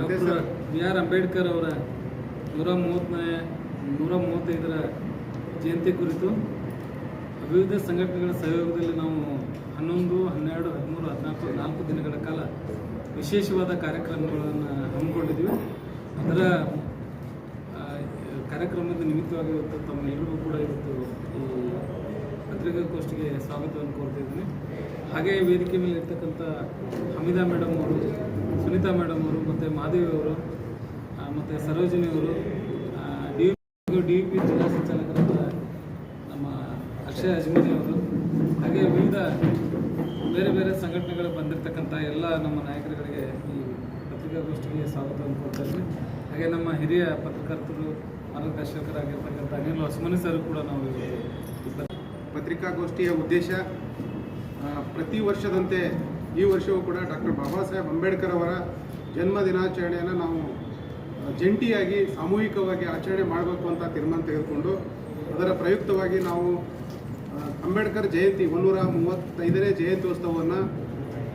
Doctor B R. Ambedkar ಅವರ 135ರ ಜಯಂತಿ ಕುರಿತು ವಿವಿಧ ಸಂಘಟನೆಗಳ ಸಹಯೋಗದಲ್ಲಿ ನಾವು 11, 12, 13, 14 4 ದಿನಗಳ ಕಾಲ ವಿಶೇಷವಾದ ಕಾರ್ಯಕ್ರಮಗಳನ್ನು ಹಮ್ಮಿಕೊಂಡಿದ್ದೀವಿ. ಅದರ ಕಾರ್ಯಕ್ರಮದ ನಿಮಿತ್ತವಾಗಿ ಇವತ್ತು ತಮ್ಮೆಲ್ಲರಿಗೂ ಕೂಡ ಇವತ್ತು ಈ ಪತ್ರಿಕಾಗೋಷ್ಠಿಗೆ ಸ್ವಾಗತವನ್ನು ಕೋರ್ತಿದ್ದೀನಿ. ಹಾಗೆ ವೇದಿಕೆ ಮೇಲೆ ಇರ್ತಕ್ಕಂಥ ಹಮೀದಾ ಮೇಡಮ್ ಅವರು, ಸುನೀತಾ ಮೇಡಮ್ ಅವರು, ಮತ್ತು ಮಾದೇವಿ ಅವರು, ಮತ್ತು ಸರೋಜಿನಿ ಅವರು, ಡಿ.ಪಿ ಜಿಲ್ಲಾ ಸಂಚಾಲಕರಾದ ನಮ್ಮ ಅಕ್ಷಯ್ ಅಜ್ಮನಿ ಅವರು, ಹಾಗೆ ವಿವಿಧ ಬೇರೆ ಬೇರೆ ಸಂಘಟನೆಗಳು ಬಂದಿರತಕ್ಕಂಥ ಎಲ್ಲ ನಮ್ಮ ನಾಯಕರುಗಳಿಗೆ ಈ ಪತ್ರಿಕಾಗೋಷ್ಠಿಗೆ ಸ್ವಾಗತವನ್ನು ಕೊಡ್ತಾ ಇದ್ವಿ. ಹಾಗೆ ನಮ್ಮ ಹಿರಿಯ ಪತ್ರಕರ್ತರು, ಮಾರ್ಗದರ್ಶಕರಾಗಿರ್ತಕ್ಕಂಥ ಅನಿಲ್ ಹೊಸಮನಿ ಸರ್ ಕೂಡ ನಾವು ಪತ್ರಿಕಾಗೋಷ್ಠಿಯ ಉದ್ದೇಶ ಪ್ರತಿ ವರ್ಷದಂತೆ ಈ ವರ್ಷವೂ ಕೂಡ ಡಾಕ್ಟರ್ ಬಾಬಾ ಸಾಹೇಬ್ ಅಂಬೇಡ್ಕರ್ ಅವರ ಜನ್ಮ ದಿನಾಚರಣೆಯನ್ನು ನಾವು ಜಂಟಿಯಾಗಿ ಸಾಮೂಹಿಕವಾಗಿ ಆಚರಣೆ ಮಾಡಬೇಕು ಅಂತ ತೀರ್ಮಾನ ತೆಗೆದುಕೊಂಡು ಅದರ ಪ್ರಯುಕ್ತವಾಗಿ ನಾವು ಅಂಬೇಡ್ಕರ್ ಜಯಂತಿ 135ನೇ ಜಯಂತ್ಯೋತ್ಸವವನ್ನು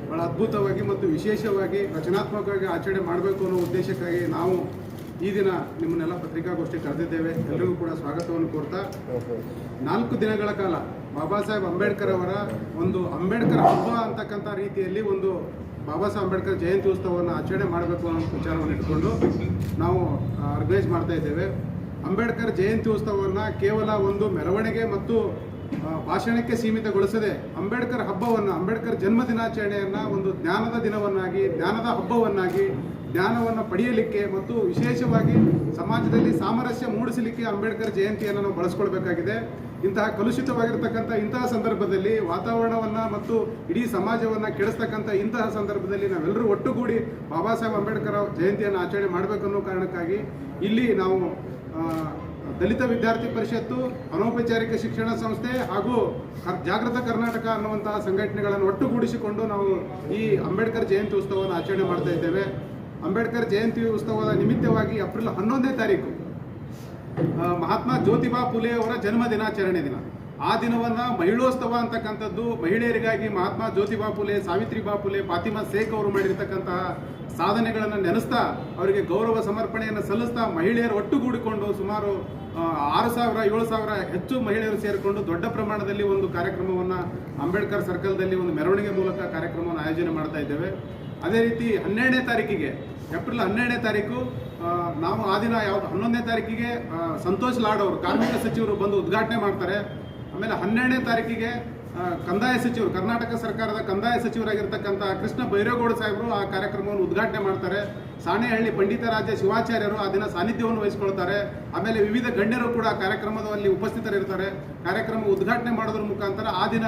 ಭಾಳ ಅದ್ಭುತವಾಗಿ ಮತ್ತು ವಿಶೇಷವಾಗಿ ರಚನಾತ್ಮಕವಾಗಿ ಆಚರಣೆ ಮಾಡಬೇಕು ಅನ್ನೋ ಉದ್ದೇಶಕ್ಕಾಗಿ ನಾವು ಈ ದಿನ ನಿಮ್ಮನ್ನೆಲ್ಲ ಪತ್ರಿಕಾಗೋಷ್ಠಿ ಕರೆದಿದ್ದೇವೆ. ಎಲ್ಲರಿಗೂ ಕೂಡ ಸ್ವಾಗತವನ್ನು ಕೋರ್ತಾ 4 ದಿನಗಳ ಕಾಲ ಬಾಬಾ ಸಾಹೇಬ್ ಅಂಬೇಡ್ಕರ್ ಅವರ ಒಂದು ಅಂಬೇಡ್ಕರ್ ಹಬ್ಬ ಅಂತಕ್ಕಂಥ ರೀತಿಯಲ್ಲಿ ಒಂದು ಬಾಬಾ ಸಾಹೇಬ್ ಅಂಬೇಡ್ಕರ್ ಜಯಂತಿ ಉತ್ಸವವನ್ನು ಆಚರಣೆ ಮಾಡಬೇಕು ಅನ್ನೋ ವಿಚಾರವನ್ನು ಇಟ್ಕೊಂಡು ನಾವು ಆರ್ಗನೈಸ್ ಮಾಡ್ತಾ ಇದ್ದೇವೆ. ಅಂಬೇಡ್ಕರ್ ಜಯಂತಿ ಉತ್ಸವವನ್ನು ಕೇವಲ ಒಂದು ಮೆರವಣಿಗೆ ಮತ್ತು ಭಾಷಣಕ್ಕೆ ಸೀಮಿತಗೊಳಿಸದೆ ಅಂಬೇಡ್ಕರ್ ಹಬ್ಬವನ್ನು, ಅಂಬೇಡ್ಕರ್ ಜನ್ಮ ದಿನಾಚರಣೆಯನ್ನು ಒಂದು ಜ್ಞಾನದ ದಿನವನ್ನಾಗಿ, ಜ್ಞಾನದ ಹಬ್ಬವನ್ನಾಗಿ, ಜ್ಞಾನವನ್ನು ಪಡೆಯಲಿಕ್ಕೆ ಮತ್ತು ವಿಶೇಷವಾಗಿ ಸಮಾಜದಲ್ಲಿ ಸಾಮರಸ್ಯ ಮೂಡಿಸಲಿಕ್ಕೆ ಅಂಬೇಡ್ಕರ್ ಜಯಂತಿಯನ್ನು ನಾವು ಬಳಸ್ಕೊಳ್ಬೇಕಾಗಿದೆ. ಇಂತಹ ಕಲುಷಿತವಾಗಿರ್ತಕ್ಕಂಥ ಇಂತಹ ಸಂದರ್ಭದಲ್ಲಿ ವಾತಾವರಣವನ್ನು ಮತ್ತು ಇಡೀ ಸಮಾಜವನ್ನು ಕೆಡಿಸ್ತಕ್ಕಂಥ ಇಂತಹ ಸಂದರ್ಭದಲ್ಲಿ ನಾವೆಲ್ಲರೂ ಒಟ್ಟುಗೂಡಿ ಬಾಬಾ ಸಾಹೇಬ್ ಅಂಬೇಡ್ಕರ್ ಜಯಂತಿಯನ್ನು ಆಚರಣೆ ಮಾಡಬೇಕನ್ನೋ ಕಾರಣಕ್ಕಾಗಿ ಇಲ್ಲಿ ನಾವು ದಲಿತ ವಿದ್ಯಾರ್ಥಿ ಪರಿಷತ್ತು, ಅನೌಪಚಾರಿಕ ಶಿಕ್ಷಣ ಸಂಸ್ಥೆ ಹಾಗೂ ಜಾಗೃತ ಕರ್ನಾಟಕ ಅನ್ನುವಂತಹ ಸಂಘಟನೆಗಳನ್ನು ಒಟ್ಟುಗೂಡಿಸಿಕೊಂಡು ನಾವು ಈ ಅಂಬೇಡ್ಕರ್ ಜಯಂತಿ ಉತ್ಸವವನ್ನು ಆಚರಣೆ ಮಾಡ್ತಾ ಇದ್ದೇವೆ. ಅಂಬೇಡ್ಕರ್ ಜಯಂತಿ ಉತ್ಸವದ ನಿಮಿತ್ತವಾಗಿ ಏಪ್ರಿಲ್ 11ನೇ ತಾರೀಕು ಮಹಾತ್ಮ ಜ್ಯೋತಿಬಾ ಫುಲೆ ಅವರ ಜನ್ಮ ದಿನಾಚರಣೆ ದಿನ. ಆ ದಿನವನ್ನು ಮಹಿಳೋತ್ಸವ ಅಂತಕ್ಕಂಥದ್ದು, ಮಹಿಳೆಯರಿಗಾಗಿ ಮಹಾತ್ಮ ಜ್ಯೋತಿಬಾ ಫುಲೆ, ಸಾವಿತ್ರಿಬಾ ಫುಲೆ, ಫಾತಿಮಾ ಶೇಖ್ ಅವರು ಮಾಡಿರ್ತಕ್ಕಂತಹ ಸಾಧನೆಗಳನ್ನು ನೆನೆಸ್ತಾ ಅವರಿಗೆ ಗೌರವ ಸಮರ್ಪಣೆಯನ್ನು ಸಲ್ಲಿಸ್ತಾ ಮಹಿಳೆಯರು ಒಟ್ಟುಗೂಡಿಕೊಂಡು ಸುಮಾರು 6,000-7,000 ಹೆಚ್ಚು ಮಹಿಳೆಯರು ಸೇರಿಕೊಂಡು ದೊಡ್ಡ ಪ್ರಮಾಣದಲ್ಲಿ ಒಂದು ಕಾರ್ಯಕ್ರಮವನ್ನು ಅಂಬೇಡ್ಕರ್ ಸರ್ಕಲ್ದಲ್ಲಿ ಒಂದು ಮೆರವಣಿಗೆ ಮೂಲಕ ಕಾರ್ಯಕ್ರಮವನ್ನು ಆಯೋಜನೆ ಮಾಡ್ತಾ ಇದ್ದೇವೆ. ಅದೇ ರೀತಿ 12ನೇ ತಾರೀಕಿಗೆ, ಏಪ್ರಿಲ್ 12ನೇ ತಾರೀಕು ನಾವು ಆ ದಿನ 11ನೇ ತಾರೀಕಿಗೆ ಸಂತೋಷ್ ಲಾಡ್ ಅವರು, ಕಾರ್ಮಿಕ ಸಚಿವರು ಬಂದು ಉದ್ಘಾಟನೆ ಮಾಡ್ತಾರೆ. ಆಮೇಲೆ 12ನೇ ತಾರೀಕಿಗೆ ಕಂದಾಯ ಸಚಿವರು, ಕರ್ನಾಟಕ ಸರ್ಕಾರದ ಕಂದಾಯ ಸಚಿವರಾಗಿರ್ತಕ್ಕಂಥ ಕೃಷ್ಣ ಬೈರೇಗೌಡ ಸಾಹೇಬರು ಆ ಕಾರ್ಯಕ್ರಮವನ್ನು ಉದ್ಘಾಟನೆ ಮಾಡ್ತಾರೆ. ಸಾಣೇಹಳ್ಳಿ ಪಂಡಿತಾರಾಧ್ಯ ಶಿವಾಚಾರ್ಯರು ಆ ದಿನ ಸಾನ್ನಿಧ್ಯವನ್ನು ವಹಿಸಿಕೊಳ್ತಾರೆ. ಆಮೇಲೆ ವಿವಿಧ ಗಣ್ಯರು ಕೂಡ ಕಾರ್ಯಕ್ರಮದಲ್ಲಿ ಉಪಸ್ಥಿತರಿರ್ತಾರೆ. ಕಾರ್ಯಕ್ರಮ ಉದ್ಘಾಟನೆ ಮಾಡೋದ್ರ ಮುಖಾಂತರ ಆ ದಿನ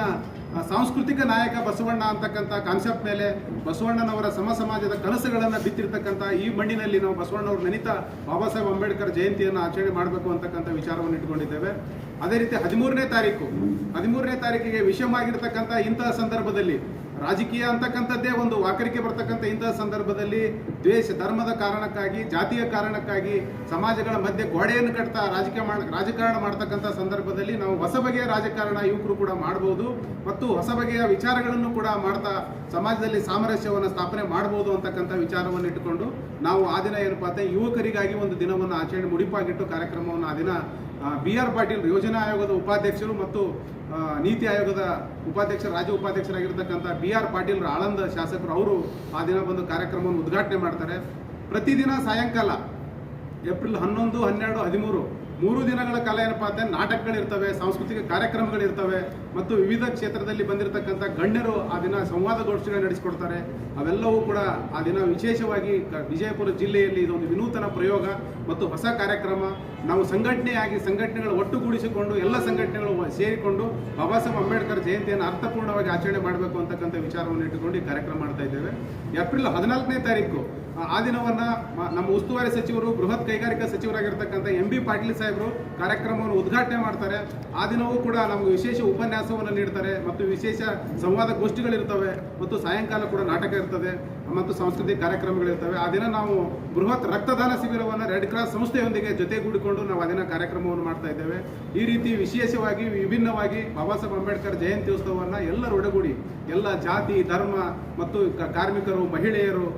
ಸಾಂಸ್ಕೃತಿಕ ನಾಯಕ ಬಸವಣ್ಣ ಅಂತಕ್ಕಂಥ ಕಾನ್ಸೆಪ್ಟ್ ಮೇಲೆ ಬಸವಣ್ಣನವರ ಸಮಾಜದ ಕನಸುಗಳನ್ನು ಬಿತ್ತಿರ್ತಕ್ಕಂಥ ಈ ಮಣ್ಣಿನಲ್ಲಿ ನಾವು ಬಸವಣ್ಣವ್ರು ನೆನೀತಾ ಬಾಬಾ ಸಾಹೇಬ್ ಅಂಬೇಡ್ಕರ್ ಜಯಂತಿಯನ್ನು ಆಚರಣೆ ಮಾಡಬೇಕು ಅಂತಕ್ಕಂಥ ವಿಚಾರವನ್ನು ಇಟ್ಕೊಂಡಿದ್ದೇವೆ. ಅದೇ ರೀತಿ 13ನೇ ತಾರೀಕಿಗೆ ವಿಷಯವಾಗಿರ್ತಕ್ಕಂಥ ಇಂತಹ ಸಂದರ್ಭದಲ್ಲಿ, ರಾಜಕೀಯ ಅಂತಕ್ಕಂಥದ್ದೇ ಒಂದು ವಾಕರಿಕೆ ಬರ್ತಕ್ಕಂಥ ಇಂತಹ ಸಂದರ್ಭದಲ್ಲಿ ದ್ವೇಷ, ಧರ್ಮದ ಕಾರಣಕ್ಕಾಗಿ, ಜಾತಿಯ ಕಾರಣಕ್ಕಾಗಿ ಸಮಾಜಗಳ ಮಧ್ಯೆ ಗೋಡೆಯನ್ನು ಕಟ್ತಾ ರಾಜಕಾರಣ ಮಾಡ್ತಕ್ಕಂಥ ಸಂದರ್ಭದಲ್ಲಿ ನಾವು ಹೊಸ ಬಗೆಯ ರಾಜಕಾರಣ ಯುವಕರು ಕೂಡ ಮಾಡಬಹುದು ಮತ್ತು ಹೊಸ ಬಗೆಯ ವಿಚಾರಗಳನ್ನು ಕೂಡ ಮಾಡ್ತಾ ಸಮಾಜದಲ್ಲಿ ಸಾಮರಸ್ಯವನ್ನು ಸ್ಥಾಪನೆ ಮಾಡಬಹುದು ಅಂತಕ್ಕಂಥ ವಿಚಾರವನ್ನು ಇಟ್ಟುಕೊಂಡು ನಾವು ಆ ದಿನ ಏನಪ್ಪಾ ಅಂತ ಯುವಕರಿಗಾಗಿ ಒಂದು ದಿನವನ್ನು ಆಚರಣೆ ಮುಡಿಪಾಗಿಟ್ಟು ಕಾರ್ಯಕ್ರಮವನ್ನು ಆ ದಿನ ಬಿ.ಆರ್. ಪಾಟೀಲ್ ಯೋಜನಾ ಆಯೋಗದ ಉಪಾಧ್ಯಕ್ಷರು ಮತ್ತು ನೀತಿ ಆಯೋಗದ ರಾಜ್ಯ ಉಪಾಧ್ಯಕ್ಷರಾಗಿರ್ತಕ್ಕಂಥ ಬಿ.ಆರ್. ಪಾಟೀಲ್ ಆಳಂದ ಶಾಸಕರು ಅವರು ಆ ದಿನ ಬಂದು ಕಾರ್ಯಕ್ರಮವನ್ನು ಉದ್ಘಾಟನೆ ಮಾಡ್ತಾರೆ. ಪ್ರತಿದಿನ ಸಾಯಂಕಾಲ ಏಪ್ರಿಲ್ 11, 12, 13 3 ದಿನಗಳ ಕಾಲ ಏನಪ್ಪಾ ಅಂತ ನಾಟಕಗಳಿರ್ತವೆ, ಸಾಂಸ್ಕೃತಿಕ ಕಾರ್ಯಕ್ರಮಗಳಿರ್ತವೆ. ಮತ್ತು ವಿವಿಧ ಕ್ಷೇತ್ರದಲ್ಲಿ ಬಂದಿರತಕ್ಕಂಥ ಗಣ್ಯರು ಆ ದಿನ ಸಂವಾದಗೋಷ್ಠಿಗಳನ್ನು ನಡೆಸಿಕೊಡ್ತಾರೆ. ಅವೆಲ್ಲವೂ ಕೂಡ ಆ ದಿನ ವಿಶೇಷವಾಗಿ ವಿಜಯಪುರ ಜಿಲ್ಲೆಯಲ್ಲಿ ಇದೊಂದು ವಿನೂತನ ಪ್ರಯೋಗ ಮತ್ತು ಹೊಸ ಕಾರ್ಯಕ್ರಮ. ನಾವು ಸಂಘಟನೆಗಳು ಒಟ್ಟುಗೂಡಿಸಿಕೊಂಡು ಎಲ್ಲ ಸಂಘಟನೆಗಳು ಸೇರಿಕೊಂಡು ಬಾಬಾ ಸಾಹೇಬ್ ಅಂಬೇಡ್ಕರ್ ಜಯಂತಿಯನ್ನು ಅರ್ಥಪೂರ್ಣವಾಗಿ ಆಚರಣೆ ಮಾಡಬೇಕು ಅಂತಕ್ಕಂಥ ವಿಚಾರವನ್ನು ಇಟ್ಟುಕೊಂಡು ಈ ಕಾರ್ಯಕ್ರಮ ಮಾಡ್ತಾ ಇದ್ದೇವೆ. ಏಪ್ರಿಲ್ 14ನೇ ತಾರೀಕು ಆ ದಿನವನ್ನು ನಮ್ಮ ಉಸ್ತುವಾರಿ ಸಚಿವರು, ಬೃಹತ್ ಕೈಗಾರಿಕಾ ಸಚಿವರಾಗಿರ್ತಕ್ಕಂಥ MB ಪಾಟೀಲ್ ಸಾಹೇಬರು ಕಾರ್ಯಕ್ರಮವನ್ನು ಉದ್ಘಾಟನೆ ಮಾಡ್ತಾರೆ. ಆ ದಿನವೂ ಕೂಡ ನಮಗೆ ವಿಶೇಷ ಉಪನ್ಯಾಸವನ್ನು ನೀಡ್ತಾರೆ ಮತ್ತು ವಿಶೇಷ ಸಂವಾದ ಗೋಷ್ಠಿಗಳಿರ್ತವೆ ಮತ್ತು ಸಾಯಂಕಾಲ ಕೂಡ ನಾಟಕ ಇರ್ತದೆ ಮತ್ತು ಸಾಂಸ್ಕೃತಿಕ ಕಾರ್ಯಕ್ರಮಗಳಿರ್ತವೆ. ಆ ದಿನ ನಾವು ಬೃಹತ್ ರಕ್ತದಾನ ಶಿಬಿರವನ್ನು ರೆಡ್ ಕ್ರಾಸ್ ಸಂಸ್ಥೆಯೊಂದಿಗೆ ಜೊತೆಗೂಡಿಕೊಂಡು ನಾವು ಆ ದಿನ ಕಾರ್ಯಕ್ರಮವನ್ನು ಮಾಡ್ತಾ ಇದ್ದೇವೆ. ಈ ರೀತಿ ವಿಶೇಷವಾಗಿ ವಿಭಿನ್ನವಾಗಿ ಬಾಬಾ ಸಾಹೇಬ್ ಅಂಬೇಡ್ಕರ್ ಜಯಂತಿ ಉತ್ಸವವನ್ನು ಎಲ್ಲರೂ ಒಡಗೂಡಿ ಎಲ್ಲ ಜಾತಿ, ಧರ್ಮ ಮತ್ತು ಕಾರ್ಮಿಕರು, ಮಹಿಳೆಯರು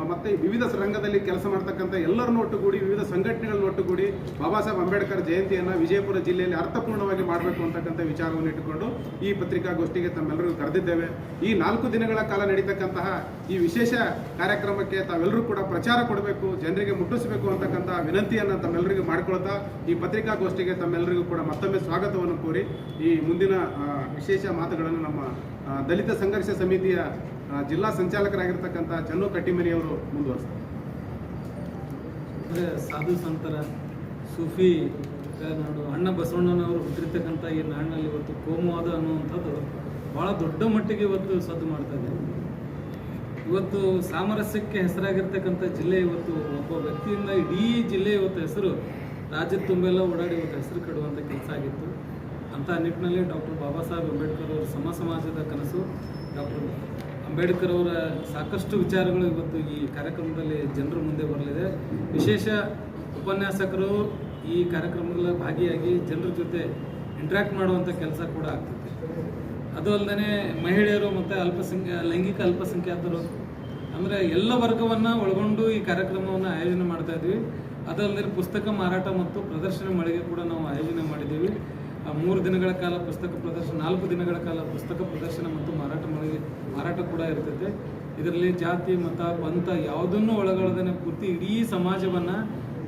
ಮತ್ತು ವಿವಿಧ ರಂಗದಲ್ಲಿ ಕೆಲಸ ಮಾಡ್ತಕ್ಕಂಥ ಎಲ್ಲರನ್ನು ಒಟ್ಟುಗೂಡಿ, ವಿವಿಧ ಸಂಘಟನೆಗಳನ್ನು ಒಟ್ಟುಗೂಡಿ ಬಾಬಾ ಸಾಹೇಬ್ ಅಂಬೇಡ್ಕರ್ ಜಯಂತಿಯನ್ನು ವಿಜಯಪುರ ಜಿಲ್ಲೆಯಲ್ಲಿ ಅರ್ಥಪೂರ್ಣವಾಗಿ ಮಾಡಬೇಕು ಅಂತಕ್ಕಂಥ ವಿಚಾರವನ್ನು ಇಟ್ಟುಕೊಂಡು ಈ ಪತ್ರಿಕಾಗೋಷ್ಠಿಗೆ ತಮ್ಮೆಲ್ಲರಿಗೂ ಕರೆದಿದ್ದೇವೆ. ಈ 4 ದಿನಗಳ ಕಾಲ ನಡೀತಕ್ಕಂತಹ ಈ ವಿಶೇಷ ಕಾರ್ಯಕ್ರಮಕ್ಕೆ ತಾವೆಲ್ಲರೂ ಕೂಡ ಪ್ರಚಾರ ಕೊಡಬೇಕು, ಜನರಿಗೆ ಮುಟ್ಟಿಸಬೇಕು ಅಂತಕ್ಕಂಥ ವಿನಂತಿಯನ್ನು ತಮ್ಮೆಲ್ಲರಿಗೂ ಮಾಡಿಕೊಳ್ತಾ ಈ ಪತ್ರಿಕಾಗೋಷ್ಠಿಗೆ ತಮ್ಮೆಲ್ಲರಿಗೂ ಕೂಡ ಮತ್ತೊಮ್ಮೆ ಸ್ವಾಗತವನ್ನು ಕೋರಿ ಈ ಮುಂದಿನ ವಿಶೇಷ ಮಾತುಗಳನ್ನು ನಮ್ಮ ದಲಿತ ಸಂಘರ್ಷ ಸಮಿತಿಯ ಜಿಲ್ಲಾ ಸಂಚಾಲಕರಾಗಿರ್ತಕ್ಕಂಥ ಚನ್ನು ಕಟ್ಟಿಮನಿಯವರು ಮುಂದುವರಿಸ್ತಾರೆ. ಅಂದರೆ ಸಾಧು ಸಂತರ ಸೂಫಿ ನಾಡು ಅಣ್ಣ ಬಸವಣ್ಣನವರು ಹುಟ್ಟಿರ್ತಕ್ಕಂಥ ಈ ನಾಡಿನಲ್ಲಿ ಇವತ್ತು ಕೋಮುವಾದ ಅನ್ನುವಂಥದ್ದು ಭಾಳ ದೊಡ್ಡ ಮಟ್ಟಿಗೆ ಇವತ್ತು ಸದ್ದು ಮಾಡ್ತಾ ಇದೆ. ಇವತ್ತು ಸಾಮರಸ್ಯಕ್ಕೆ ಹೆಸರಾಗಿರ್ತಕ್ಕಂಥ ಜಿಲ್ಲೆ ಇವತ್ತು ಒಬ್ಬ ವ್ಯಕ್ತಿಯಿಂದ ಇಡೀ ಜಿಲ್ಲೆ ಇವತ್ತು ಹೆಸರು ರಾಜ್ಯದ ತುಂಬೆಲ್ಲ ಓಡಾಡಿ ಇವತ್ತು ಹೆಸರು ಕೆಡುವಂಥ ಕೆಲಸ ಆಗಿತ್ತು. ಅಂಥ ನಿಟ್ಟಿನಲ್ಲಿ ಡಾಕ್ಟರ್ ಬಾಬಾ ಸಾಹೇಬ್ ಅಂಬೇಡ್ಕರ್ ಅವರ ಸಮಾಜದ ಕನಸು, ಡಾಕ್ಟರ್ ಅಂಬೇಡ್ಕರ್ ಅವರ ಸಾಕಷ್ಟು ವಿಚಾರಗಳು ಇವತ್ತು ಈ ಕಾರ್ಯಕ್ರಮದಲ್ಲಿ ಜನರ ಮುಂದೆ ಬರಲಿದೆ. ವಿಶೇಷ ಉಪನ್ಯಾಸಕರು ಈ ಕಾರ್ಯಕ್ರಮದಲ್ಲಿ ಭಾಗಿಯಾಗಿ ಜನರ ಜೊತೆ ಇಂಟ್ರ್ಯಾಕ್ಟ್ ಮಾಡುವಂಥ ಕೆಲಸ ಕೂಡ ಆಗ್ತದೆ. ಅದು ಅಲ್ಲದೆ ಮಹಿಳೆಯರು ಮತ್ತು ಲೈಂಗಿಕ ಅಲ್ಪಸಂಖ್ಯಾತರು ಅಂದರೆ ಎಲ್ಲ ವರ್ಗವನ್ನು ಒಳಗೊಂಡು ಈ ಕಾರ್ಯಕ್ರಮವನ್ನು ಆಯೋಜನೆ ಮಾಡ್ತಾ ಇದ್ವಿ. ಅದಲ್ಲದೆ ಪುಸ್ತಕ ಮಾರಾಟ ಮತ್ತು ಪ್ರದರ್ಶನ ಮಳಿಗೆ ಕೂಡ ನಾವು ಆಯೋಜನೆ ಮಾಡಿದ್ದೀವಿ. 3 ದಿನಗಳ ಕಾಲ ಪುಸ್ತಕ ಪ್ರದರ್ಶನ, 4 ದಿನಗಳ ಕಾಲ ಪುಸ್ತಕ ಪ್ರದರ್ಶನ ಮತ್ತು ಮಾರಾಟ ಕೂಡ ಇರ್ತೈತೆ. ಇದರಲ್ಲಿ ಜಾತಿ, ಮತ, ಪಂಥ ಯಾವುದನ್ನು ಒಳಗೊಳ್ಳದೇ ಪೂರ್ತಿ ಇಡೀ ಸಮಾಜವನ್ನು,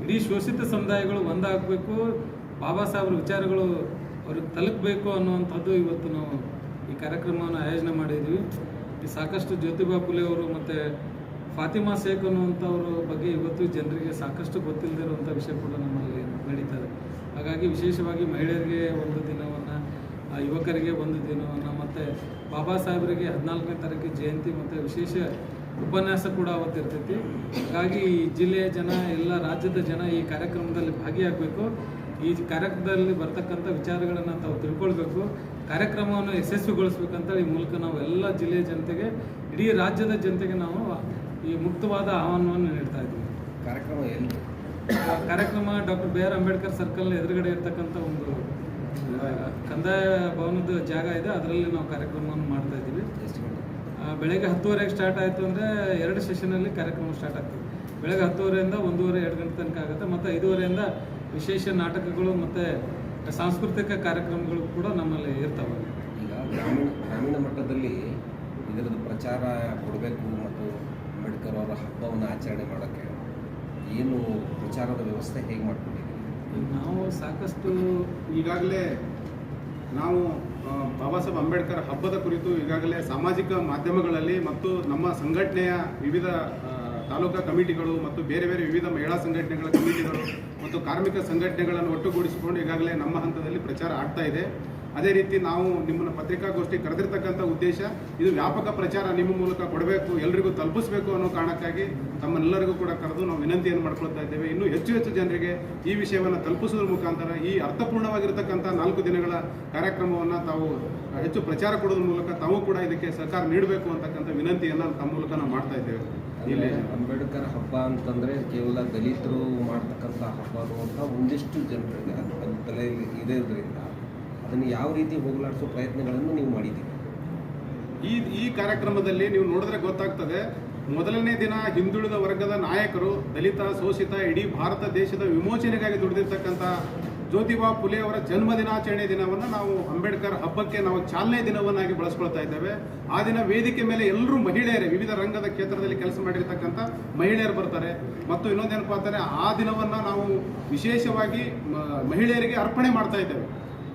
ಇಡೀ ಶೋಷಿತ ಸಮುದಾಯಗಳು ಒಂದಾಗಬೇಕು, ಬಾಬಾ ಸಾಹೇಬ್ರ ವಿಚಾರಗಳು ಅವ್ರಿಗೆ ತಲುಪಬೇಕು ಅನ್ನುವಂಥದ್ದು ಇವತ್ತು ನಾವು ಈ ಕಾರ್ಯಕ್ರಮವನ್ನು ಆಯೋಜನೆ ಮಾಡಿದ್ವಿ. ಈ ಸಾಕಷ್ಟು ಜ್ಯೋತಿಬಾ ಫುಲೆ ಅವರು ಮತ್ತು ಫಾತಿಮಾ ಶೇಖ್ ಅನ್ನುವಂಥವ್ರ ಬಗ್ಗೆ ಇವತ್ತು ಜನರಿಗೆ ಸಾಕಷ್ಟು ಗೊತ್ತಿಲ್ಲದೆ ಇರುವಂಥ ವಿಷಯ ಕೂಡ ನಮ್ಮಲ್ಲಿ ನಡೀತದೆ. ಹಾಗಾಗಿ ವಿಶೇಷವಾಗಿ ಮಹಿಳೆಯರಿಗೆ ಒಂದು ದಿನವನ್ನು, ಯುವಕರಿಗೆ ಒಂದು ದಿನವನ್ನು ಮತ್ತು ಬಾಬಾ ಸಾಹೇಬರಿಗೆ 14ನೇ ತಾರೀಕು ಜಯಂತಿ ಮತ್ತು ವಿಶೇಷ ಉಪನ್ಯಾಸ ಕೂಡ ಅವತ್ತಿರ್ತೈತಿ. ಹಾಗಾಗಿ ಈ ಜಿಲ್ಲೆಯ ಜನ, ಎಲ್ಲ ರಾಜ್ಯದ ಜನ ಈ ಕಾರ್ಯಕ್ರಮದಲ್ಲಿ ಭಾಗಿಯಾಗಬೇಕು. ಈ ಕಾರ್ಯಕ್ರಮದಲ್ಲಿ ಬರ್ತಕ್ಕಂಥ ವಿಚಾರಗಳನ್ನು ತಾವು ತಿಳ್ಕೊಳ್ಬೇಕು, ಕಾರ್ಯಕ್ರಮವನ್ನು ಯಶಸ್ವಿಗೊಳಿಸ್ಬೇಕಂತ ಈ ಮೂಲಕ ನಾವು ಎಲ್ಲ ಜಿಲ್ಲೆಯ ಜನತೆಗೆ, ಇಡೀ ರಾಜ್ಯದ ಜನತೆಗೆ ನಾವು ಈ ಮುಕ್ತವಾದ ಆಹ್ವಾನವನ್ನು ನೀಡ್ತಾ ಇದ್ದೀವಿ. ಕಾರ್ಯಕ್ರಮ ಡಾಕ್ಟರ್ BR ಅಂಬೇಡ್ಕರ್ ಸರ್ಕಲ್ ಎದುರುಗಡೆ ಇರ್ತಕ್ಕಂಥ ಒಂದು ಕಂದಾಯ ಭವನದ ಜಾಗ ಇದೆ, ಅದರಲ್ಲಿ ನಾವು ಕಾರ್ಯಕ್ರಮವನ್ನು ಮಾಡ್ತಾ ಇದ್ದೀವಿ. ಬೆಳಗ್ಗೆ 10:30ಗೆ ಸ್ಟಾರ್ಟ್ ಆಯಿತು ಅಂದರೆ 2 ಸೆಷನಲ್ಲಿ ಕಾರ್ಯಕ್ರಮ ಸ್ಟಾರ್ಟ್ ಆಗ್ತದೆ. ಬೆಳಗ್ಗೆ 10:30ರಿಂದ 1:30, 2 ಗಂಟೆ ತನಕ ಆಗುತ್ತೆ. ಮತ್ತು 5:30ರಿಂದ ವಿಶೇಷ ನಾಟಕಗಳು ಮತ್ತು ಸಾಂಸ್ಕೃತಿಕ ಕಾರ್ಯಕ್ರಮಗಳು ಕೂಡ ನಮ್ಮಲ್ಲಿ ಇರ್ತವೆ. ಈಗ ಗ್ರಾಮೀಣ ಮಟ್ಟದಲ್ಲಿ ಇದರದ್ದು ಪ್ರಚಾರ ಕೊಡಬೇಕು ಮತ್ತು ಅಂಬೇಡ್ಕರ್ ಅವರ ಹಬ್ಬವನ್ನು ಆಚರಣೆ ಮಾಡೋಕ್ಕೆ ಏನು ಪ್ರಚಾರದ ವ್ಯವಸ್ಥೆ ಹೇಗೆ ಮಾಡ್ಕೊಂಡಿದ್ದೀವಿ? ನಾವು ಸಾಕಷ್ಟು ಈಗಾಗಲೇ ನಾವು ಬಾಬಾ ಸಾಹೇಬ್ ಅಂಬೇಡ್ಕರ್ ಹಬ್ಬದ ಕುರಿತು ಈಗಾಗಲೇ ಸಾಮಾಜಿಕ ಮಾಧ್ಯಮಗಳಲ್ಲಿ ಮತ್ತು ನಮ್ಮ ಸಂಘಟನೆಯ ವಿವಿಧ ತಾಲೂಕಾ ಕಮಿಟಿಗಳು ಮತ್ತು ಬೇರೆ ಬೇರೆ ವಿವಿಧ ಮಹಿಳಾ ಸಂಘಟನೆಗಳ ಕಮಿಟಿಗಳು ಮತ್ತು ಕಾರ್ಮಿಕ ಸಂಘಟನೆಗಳನ್ನು ಒಟ್ಟುಗೂಡಿಸಿಕೊಂಡು ಈಗಾಗಲೇ ನಮ್ಮ ಹಂತದಲ್ಲಿ ಪ್ರಚಾರ ಆಗ್ತಾ ಇದೆ. ಅದೇ ರೀತಿ ನಾವು ನಿಮ್ಮನ್ನು ಪತ್ರಿಕಾಗೋಷ್ಠಿ ಕರೆದಿರ್ತಕ್ಕಂಥ ಉದ್ದೇಶ ಇದು ವ್ಯಾಪಕ ಪ್ರಚಾರ ನಿಮ್ಮ ಮೂಲಕ ಕೊಡಬೇಕು, ಎಲ್ಲರಿಗೂ ತಲುಪಿಸಬೇಕು ಅನ್ನೋ ಕಾರಣಕ್ಕಾಗಿ ತಮ್ಮನ್ನೆಲ್ಲರಿಗೂ ಕೂಡ ಕರೆದು ನಾವು ವಿನಂತಿಯನ್ನು ಮಾಡ್ಕೊಳ್ತಾ ಇದ್ದೇವೆ. ಇನ್ನೂ ಹೆಚ್ಚು ಜನರಿಗೆ ಈ ವಿಷಯವನ್ನು ತಲುಪಿಸೋದ್ರ ಮುಖಾಂತರ ಈ ಅರ್ಥಪೂರ್ಣವಾಗಿರ್ತಕ್ಕಂಥ 4 ದಿನಗಳ ಕಾರ್ಯಕ್ರಮವನ್ನು ತಾವು ಹೆಚ್ಚು ಪ್ರಚಾರ ಕೊಡೋದ್ರ ಮೂಲಕ ತಾವು ಕೂಡ ಇದಕ್ಕೆ ಸಹಕಾರ ನೀಡಬೇಕು ಅಂತಕ್ಕಂಥ ವಿನಂತಿಯನ್ನು ತಮ್ಮ ಮೂಲಕ ನಾವು ಮಾಡ್ತಾ ಇದ್ದೇವೆ. ಇಲ್ಲಿ ಅಂಬೇಡ್ಕರ್ ಹಬ್ಬ ಅಂತಂದರೆ ಕೇವಲ ದಲಿತರು ಮಾಡ್ತಕ್ಕಂಥ ಹಬ್ಬ ಅನ್ನುವಂಥ ಒಂದಿಷ್ಟು ಜನರಿಗೆ ಅದು ತಲೆಯಲ್ಲಿ ಇರೋದ್ರಿಂದ ಅದನ್ನು ಯಾವ ರೀತಿ ಹೋಗಲಾಡಿಸೋ ಪ್ರಯತ್ನಗಳನ್ನು ನೀವು ಮಾಡಿದ್ದೀರಿ? ಈ ಕಾರ್ಯಕ್ರಮದಲ್ಲಿ ನೀವು ನೋಡಿದ್ರೆ ಗೊತ್ತಾಗ್ತದೆ. ಮೊದಲನೇ ದಿನ ಹಿಂದುಳಿದ ವರ್ಗದ ನಾಯಕರು, ದಲಿತ, ಶೋಷಿತ, ಇಡೀ ಭಾರತ ದೇಶದ ವಿಮೋಚನೆಗಾಗಿ ದುಡಿದಿರ್ತಕ್ಕಂಥ ಜ್ಯೋತಿಬಾ ಫುಲೆ ಅವರ ಜನ್ಮ ದಿನಾಚರಣೆ ದಿನವನ್ನು ನಾವು ಅಂಬೇಡ್ಕರ್ ಹಬ್ಬಕ್ಕೆ ನಾವು ಚಾಲನೆ ದಿನವನ್ನಾಗಿ ಬಳಸ್ಕೊಳ್ತಾ ಇದ್ದೇವೆ. ಆ ದಿನ ವೇದಿಕೆ ಮೇಲೆ ಎಲ್ಲರೂ ಮಹಿಳೆಯರೇ, ವಿವಿಧ ರಂಗದ ಕ್ಷೇತ್ರದಲ್ಲಿ ಕೆಲಸ ಮಾಡಿರ್ತಕ್ಕಂಥ ಮಹಿಳೆಯರು ಬರ್ತಾರೆ. ಮತ್ತು ಇನ್ನೊಂದೇನಪ್ಪ ಅಂತಾರೆ, ಆ ದಿನವನ್ನು ನಾವು ವಿಶೇಷವಾಗಿ ಮಹಿಳೆಯರಿಗೆ ಅರ್ಪಣೆ ಮಾಡ್ತಾ ಇದ್ದೇವೆ.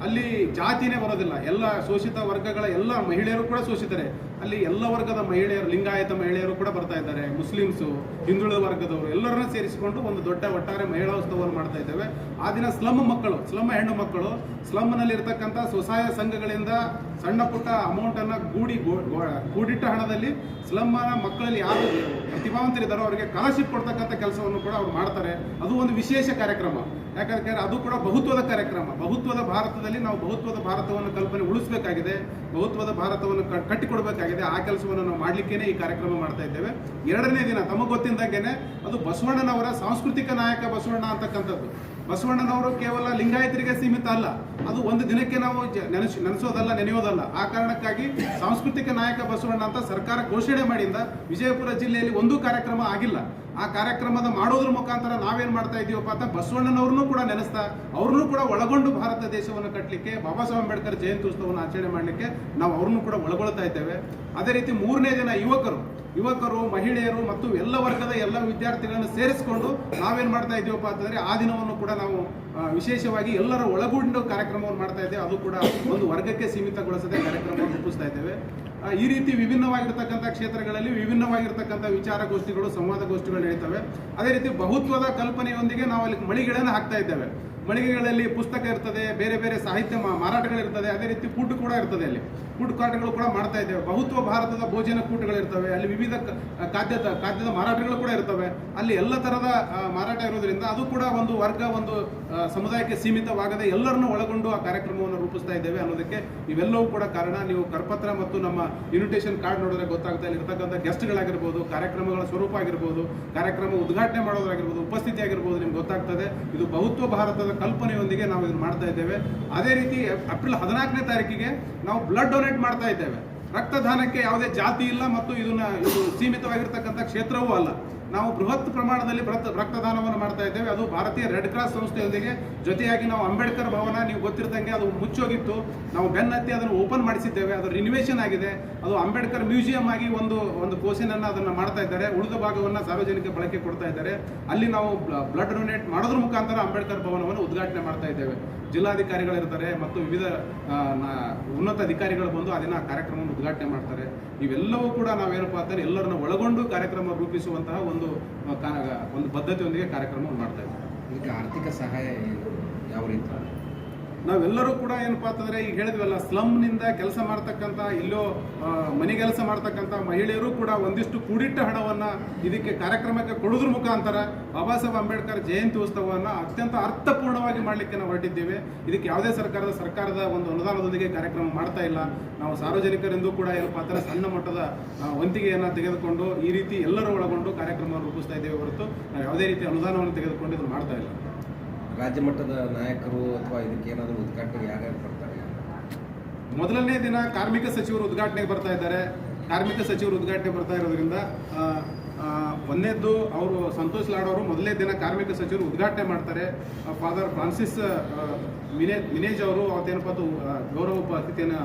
ಅಲ್ಲಿ ಜಾತಿನೇ ಬರೋದಿಲ್ಲ. ಎಲ್ಲ ಶೋಷಿತ ವರ್ಗಗಳ ಎಲ್ಲ ಮಹಿಳೆಯರು ಕೂಡ ಶೋಷಿತರೆ. ಅಲ್ಲಿ ಎಲ್ಲ ವರ್ಗದ ಮಹಿಳೆಯರು, ಲಿಂಗಾಯತ ಮಹಿಳೆಯರು ಕೂಡ ಬರ್ತಾ ಇದ್ದಾರೆ, ಮುಸ್ಲಿಮ್ಸು, ಹಿಂದುಳಿದ ವರ್ಗದವರು ಎಲ್ಲರನ್ನ ಸೇರಿಸಿಕೊಂಡು ಒಂದು ದೊಡ್ಡ ಒಟ್ಟಾರೆ ಮಹಿಳಾ ಉತ್ಸವವನ್ನು ಮಾಡ್ತಾ ಇದ್ದೇವೆ. ಆ ದಿನ ಸ್ಲಮ್ ಮಕ್ಕಳು, ಸ್ಲಮ್ ಹೆಣ್ಣು ಮಕ್ಕಳು ಸ್ಲಮ್ನಲ್ಲಿ ಇರ್ತಕ್ಕಂಥ ಸ್ವಸಹಾಯ ಸಂಘಗಳಿಂದ ಸಣ್ಣ ಪುಟ್ಟ ಅಮೌಂಟನ್ನು ಕೂಡಿಟ್ಟ ಹಣದಲ್ಲಿ ಸ್ಲಮ್ನ ಮಕ್ಕಳಲ್ಲಿ ಯಾರು ಪ್ರತಿಭಾವಂತರಿದ್ದಾರೋ ಅವರಿಗೆ ಸ್ಕಾಲರ್ಶಿಪ್ ಕೊಡ್ತಕ್ಕಂಥ ಕೆಲಸವನ್ನು ಕೂಡ ಅವ್ರು ಮಾಡ್ತಾರೆ. ಅದು ಒಂದು ವಿಶೇಷ ಕಾರ್ಯಕ್ರಮ. ಯಾಕಂದ್ರೆ ಅದು ಕೂಡ ಬಹುತ್ವದ ಕಾರ್ಯಕ್ರಮ. ಬಹುತ್ವದ ಭಾರತದಲ್ಲಿ ನಾವು ಬಹುತ್ವದ ಭಾರತವನ್ನು ಕಲ್ಪನೆ ಉಳಿಸಬೇಕಾಗಿದೆ, ಬಹುತ್ವದ ಭಾರತವನ್ನು ಕಟ್ಟಿಕೊಡಬೇಕಾಗಿದೆ. ಆ ಕೆಲಸವನ್ನು ನಾವು ಮಾಡಲಿಕ್ಕೇನೆ ಈ ಕಾರ್ಯಕ್ರಮ ಮಾಡ್ತಾ ಇದ್ದೇವೆ. ಎರಡನೇ ದಿನ ತಮಗೆ ಗೊತ್ತಿದ್ದಂಗೆನೆ ಅದು ಬಸವಣ್ಣನವರ ಸಾಂಸ್ಕೃತಿಕ ನಾಯಕ ಬಸವಣ್ಣ ಅಂತಕ್ಕಂಥದ್ದು. ಬಸವಣ್ಣನವರು ಕೇವಲ ಲಿಂಗಾಯತರಿಗೆ ಸೀಮಿತ ಅಲ್ಲ, ಅದು ಒಂದು ದಿನಕ್ಕೆ ನಾವು ನೆನೆಸೋದಲ್ಲ, ನೆನೆಯೋದಲ್ಲ. ಆ ಕಾರಣಕ್ಕಾಗಿ ಸಾಂಸ್ಕೃತಿಕ ನಾಯಕ ಬಸವಣ್ಣ ಅಂತ ಸರ್ಕಾರ ಘೋಷಣೆ ಮಾಡಿಂದ ವಿಜಯಪುರ ಜಿಲ್ಲೆಯಲ್ಲಿ ಒಂದೂ ಕಾರ್ಯಕ್ರಮ ಆಗಿಲ್ಲ. ಆ ಕಾರ್ಯಕ್ರಮದ ಮಾಡೋದ್ರ ಮುಖಾಂತರ ನಾವೇನ್ ಮಾಡ್ತಾ ಇದೀವಪ್ಪ ಅಂತ ಬಸವಣ್ಣನವ್ರನ್ನೂ ಕೂಡ ನೆನೆಸ್ತಾ ಅವ್ರನ್ನೂ ಕೂಡ ಒಳಗೊಂಡು ಭಾರತ ದೇಶವನ್ನು ಕಟ್ಟಲಿಕ್ಕೆ, ಬಾಬಾ ಸಾಹೇಬ್ ಅಂಬೇಡ್ಕರ್ ಜಯಂತಿ ಉತ್ಸವವನ್ನು ಆಚರಣೆ ಮಾಡಲಿಕ್ಕೆ ನಾವು ಅವ್ರನ್ನೂ ಕೂಡ ಒಳಗೊಳ್ತಾ ಇದ್ದೇವೆ. ಅದೇ ರೀತಿ ಮೂರನೇ ದಿನ ಯುವಕರು, ಮಹಿಳೆಯರು ಮತ್ತು ಎಲ್ಲ ವರ್ಗದ ಎಲ್ಲ ವಿದ್ಯಾರ್ಥಿಗಳನ್ನು ಸೇರಿಸಿಕೊಂಡು ನಾವೇನ್ ಮಾಡ್ತಾ ಇದೀವಪ್ಪ ಅಂತಂದ್ರೆ ಆ ದಿನವನ್ನು ಕೂಡ ನಾವು ವಿಶೇಷವಾಗಿ ಎಲ್ಲರ ಒಳಗೊಂಡು ಕಾರ್ಯಕ್ರಮವನ್ನು ಮಾಡ್ತಾ ಇದ್ದೇವೆ. ಅದು ಕೂಡ ಒಂದು ವರ್ಗಕ್ಕೆ ಸೀಮಿತಗೊಳಿಸದೆ ಕಾರ್ಯಕ್ರಮವನ್ನು ರೂಪಿಸ್ತಾ ಇದ್ದೇವೆ. ಈ ರೀತಿ ವಿಭಿನ್ನವಾಗಿರ್ತಕ್ಕಂಥ ಕ್ಷೇತ್ರಗಳಲ್ಲಿ ವಿಭಿನ್ನವಾಗಿರ್ತಕ್ಕಂಥ ವಿಚಾರಗೋಷ್ಠಿಗಳು, ಸಂವಾದಗೋಷ್ಠಿಗಳು ನಡೀತವೆ. ಅದೇ ರೀತಿ ಬಹುತ್ವದ ಕಲ್ಪನೆಯೊಂದಿಗೆ ನಾವು ಅಲ್ಲಿ ಮಳಿಗೆಗಳನ್ನು ಹಾಕ್ತಾ ಇದ್ದೇವೆ. ಮಳಿಗೆಗಳಲ್ಲಿ ಪುಸ್ತಕ ಇರ್ತದೆ, ಬೇರೆ ಬೇರೆ ಸಾಹಿತ್ಯ ಮಾರಾಟಗಳಿರ್ತದೆ. ಅದೇ ರೀತಿ ಫುಡ್ ಕೂಡ ಇರ್ತದೆ. ಅಲ್ಲಿ ಫುಡ್ ಕಾರ್ಟ್ಗಳು ಕೂಡ ಮಾಡ್ತಾ ಇದ್ದೇವೆ. ಬಹುತ್ವ ಭಾರತದ ಭೋಜನ ಕೂಟಗಳಿರ್ತವೆ. ಅಲ್ಲಿ ವಿವಿಧ ಖಾದ್ಯದ ಮಾರಾಟಗಳು ಕೂಡ ಇರ್ತವೆ. ಅಲ್ಲಿ ಎಲ್ಲ ತರಹದ ಮಾರಾಟ ಇರೋದ್ರಿಂದ ಅದು ಕೂಡ ಒಂದು ವರ್ಗ, ಒಂದು ಸಮುದಾಯಕ್ಕೆ ಸೀಮಿತವಾಗದೆ ಎಲ್ಲರನ್ನೂ ಒಳಗೊಂಡು ಆ ಕಾರ್ಯಕ್ರಮವನ್ನು ರೂಪಿಸ್ತಾ ಇದ್ದೇವೆ ಅನ್ನೋದಕ್ಕೆ ಇವೆಲ್ಲವೂ ಕೂಡ ಕಾರಣ. ನೀವು ಕರಪತ್ರ ಮತ್ತು ನಮ್ಮ ಇನ್ವಿಟೇಷನ್ ಕಾರ್ಡ್ ನೋಡಿದ್ರೆ ಗೊತ್ತಾಗುತ್ತೆ. ಅಲ್ಲಿ ಇರ್ತಕ್ಕಂಥ ಗೆಸ್ಟ್ಗಳಾಗಿರ್ಬೋದು, ಕಾರ್ಯಕ್ರಮಗಳ ಸ್ವರೂಪ ಆಗಿರ್ಬೋದು, ಕಾರ್ಯಕ್ರಮ ಉದ್ಘಾಟನೆ ಮಾಡೋದಾಗಿರ್ಬೋದು, ಉಪಸ್ಥಿತಿ ಆಗಿರ್ಬೋದು, ನಿಮ್ಗೆ ಗೊತ್ತಾಗ್ತದೆ. ಇದು ಬಹುತ್ವ ಭಾರತದ ಕಲ್ಪನೆಯೊಂದಿಗೆ ನಾವು ಇದನ್ನು ಮಾಡ್ತಾ ಇದ್ದೇವೆ. ಅದೇ ರೀತಿ ಏಪ್ರಿಲ್ 14ನೇ ತಾರೀಕಿಗೆ ನಾವು ಬ್ಲಡ್ ಡೊನೇಟ್ ಮಾಡ್ತಾ ಇದ್ದೇವೆ. ರಕ್ತದಾನಕ್ಕೆ ಯಾವುದೇ ಜಾತಿ ಇಲ್ಲ ಮತ್ತು ಇದು ಸೀಮಿತವಾಗಿರ್ತಕ್ಕಂಥ ಕ್ಷೇತ್ರವೂ ಅಲ್ಲ. ನಾವು ಬೃಹತ್ ಪ್ರಮಾಣದಲ್ಲಿ ರಕ್ತದಾನವನ್ನು ಮಾಡ್ತಾ ಇದ್ದೇವೆ. ಅದು ಭಾರತೀಯ ರೆಡ್ ಕ್ರಾಸ್ ಸಂಸ್ಥೆಯೊಂದಿಗೆ ಜೊತೆಯಾಗಿ ನಾವು ಅಂಬೇಡ್ಕರ್ ಭವನ, ನೀವು ಗೊತ್ತಿರದಂಗೆ ಅದು ಮುಚ್ಚೋಗಿತ್ತು, ನಾವು ಬೆನ್ನತ್ತಿ ಅದನ್ನು ಓಪನ್ ಮಾಡಿಸಿದ್ದೇವೆ. ಅದು ರಿನಿವೇಷನ್ ಆಗಿದೆ. ಅದು ಅಂಬೇಡ್ಕರ್ ಮ್ಯೂಸಿಯಂ ಆಗಿ ಒಂದು ಕೋರ್ಸಿನನ್ನು ಅದನ್ನು ಮಾಡ್ತಾ ಇದ್ದಾರೆ. ಉಳಿದ ಭಾಗವನ್ನು ಸಾರ್ವಜನಿಕ ಬಳಕೆ ಕೊಡ್ತಾ ಇದ್ದಾರೆ. ಅಲ್ಲಿ ನಾವು ಬ್ಲಡ್ ಡೊನೇಟ್ ಮಾಡೋದ್ರ ಮುಖಾಂತರ ಅಂಬೇಡ್ಕರ್ ಭವನವನ್ನು ಉದ್ಘಾಟನೆ ಮಾಡ್ತಾ ಇದ್ದೇವೆ. ಜಿಲ್ಲಾಧಿಕಾರಿಗಳಿರ್ತಾರೆ ಮತ್ತು ವಿವಿಧ ಉನ್ನತ ಅಧಿಕಾರಿಗಳು ಬಂದು ಅದನ್ನ ಕಾರ್ಯಕ್ರಮವನ್ನು ಉದ್ಘಾಟನೆ ಮಾಡ್ತಾರೆ. ಇವೆಲ್ಲವೂ ಕೂಡ ನಾವೇನಪ್ಪ ಅಂತಾರೆ ಎಲ್ಲರನ್ನ ಒಳಗೊಂಡು ಕಾರ್ಯಕ್ರಮ ರೂಪಿಸುವಂತಹ ಒಂದು ಪದ್ಧತಿಯೊಂದಿಗೆ ಕಾರ್ಯಕ್ರಮವನ್ನು ಮಾಡ್ತಾ ಇದ್ದೀವಿ. ಇದಕ್ಕೆ ಆರ್ಥಿಕ ಸಹಾಯ ಯಾವ ರೀತಿ? ನಾವೆಲ್ಲರೂ ಕೂಡ ಏನಪ್ಪಾ ಅಂತಂದ್ರೆ ಈಗ ಹೇಳಿದ್ವಲ್ಲ, ಸ್ಲಮ್ನಿಂದ ಕೆಲಸ ಮಾಡ್ತಕ್ಕಂಥ, ಇಲ್ಲೋ ಮನೆ ಕೆಲಸ ಮಾಡ್ತಕ್ಕಂಥ ಮಹಿಳೆಯರು ಕೂಡ ಒಂದಿಷ್ಟು ಕೂಡಿಟ್ಟ ಹಣವನ್ನ ಇದಕ್ಕೆ ಕಾರ್ಯಕ್ರಮಕ್ಕೆ ಕೊಡೋದ್ರ ಮುಖಾಂತರ ಬಾಬಾ ಸಾಹೇಬ್ ಅಂಬೇಡ್ಕರ್ ಜಯಂತಿ ಉತ್ಸವವನ್ನು ಅತ್ಯಂತ ಅರ್ಥಪೂರ್ಣವಾಗಿ ಮಾಡಲಿಕ್ಕೆ ನಾವು ಹೊರಟಿದ್ದೇವೆ. ಇದಕ್ಕೆ ಯಾವುದೇ ಸರ್ಕಾರದ ಒಂದು ಅನುದಾನದೊಂದಿಗೆ ಕಾರ್ಯಕ್ರಮ ಮಾಡ್ತಾ ಇಲ್ಲ. ನಾವು ಸಾರ್ವಜನಿಕರೆಂದು ಕೂಡ ಏನಪ್ಪಾ ಅಂತಾರೆ ಸಣ್ಣ ಮಟ್ಟದ ವಂತಿಗೆಯನ್ನು ತೆಗೆದುಕೊಂಡು ಈ ರೀತಿ ಎಲ್ಲರೂ ಒಳಗೊಂಡು ಕಾರ್ಯಕ್ರಮವನ್ನು ರೂಪಿಸ್ತಾ ಇದ್ದೇವೆ ಹೊರತು ನಾವು ಯಾವುದೇ ರೀತಿ ಅನುದಾನವನ್ನು ತೆಗೆದುಕೊಂಡು ಇದನ್ನು ಮಾಡ್ತಾ ಇಲ್ಲ. ರಾಜ್ಯ ಮಟ್ಟದ ನಾಯಕರು ಅಥವಾ ಇದಕ್ಕೆ ಏನಾದರೂ ಉದ್ಘಾಟನೆಗೆ ಯಾರ್ಯಾರು ಬರ್ತಾರೆ? ಮೊದಲನೇ ದಿನ ಕಾರ್ಮಿಕ ಸಚಿವರು ಉದ್ಘಾಟನೆಗೆ ಬರ್ತಾ ಇದ್ದಾರೆ. ಕಾರ್ಮಿಕ ಸಚಿವರು ಉದ್ಘಾಟನೆ ಬರ್ತಾ ಇರೋದ್ರಿಂದ ಒಂದನೇದ್ದು ಅವರು ಸಂತೋಷ್ ಲಾಡ್ ಅವರು ಮೊದಲನೇ ದಿನ ಕಾರ್ಮಿಕ ಸಚಿವರು ಉದ್ಘಾಟನೆ ಮಾಡ್ತಾರೆ. ಫಾದರ್ ಫ್ರಾನ್ಸಿಸ್ ಮಿನೇಜ್ ಅವರು ಅವತ್ತೇನಪ್ಪ ಗೌರವ ಅತಿಥಿಯನ್ನು